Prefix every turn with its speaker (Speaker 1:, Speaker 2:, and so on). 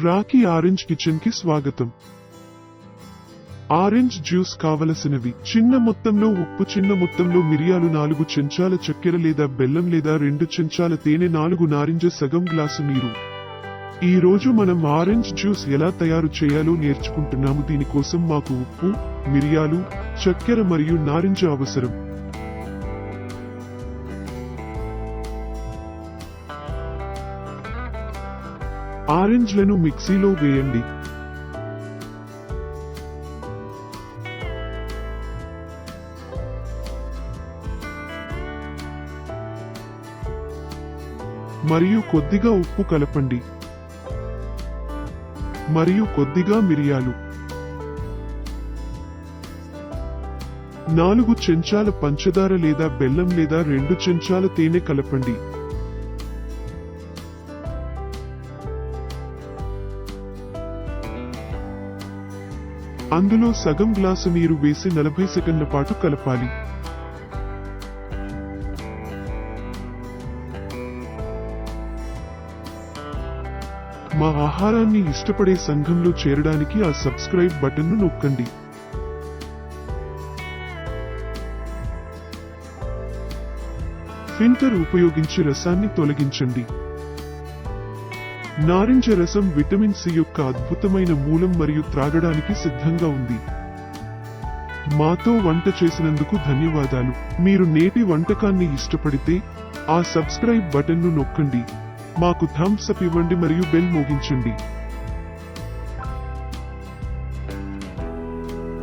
Speaker 1: Rocky orange kitchen కి స్వాగతం. Orange juice కావలసినవి: చిన్న మొత్తంలో ఉప్పు, చిన్న మొత్తంలో మిరియాలు, 4 చెంచాల చక్కెర లేదా బెల్లం లేదా 2 చెంచాల తేనె, 4 నారింజ, సగం గ్లాసు నీరు. ఈ రోజు మనం ఆరెంజ్ జ్యూస్ ఎలా తయారు చేయాలో నేర్చుకుంటున్నాము. దీనికోసం మాకు ఉప్పు, మిరియాలు, చక్కెర మరియు నారింజ అవసరం. ఆరెంజ్లను మిక్సీలో వేయండి. మరియు కొద్దిగా ఉప్పు కలపండి. మరియు కొద్దిగా మిరియాలు, 4 చెంచాల పంచదార లేదా బెల్లం లేదా 2 చెంచాల తేనె కలపండి. అందులో సగం గ్లాసు నీరు వేసి 40 సెకండ్ల పాటు కలపాలి. మా ఆహారాన్ని ఇష్టపడే సంఘంలో చేరడానికి ఆ సబ్స్క్రైబ్ బటన్ను నొక్కండి. ఫిల్టర్ ఉపయోగించి రసాన్ని తొలగించండి. నారింజ రసం విటమిన్ సి యొక్క అద్భుతమైన మూలం మరియు త్రాగడానికి సిద్ధంగా ఉంది. మాతో వంట చేసినందుకు ధన్యవాదాలు. మీరు నేటి వంటకాన్ని ఇష్టపడితే ఆ సబ్స్క్రైబ్ బటన్ను నొక్కండి, మాకు థమ్స్ అప్ ఇవ్వండి మరియు బెల్ మోగించండి.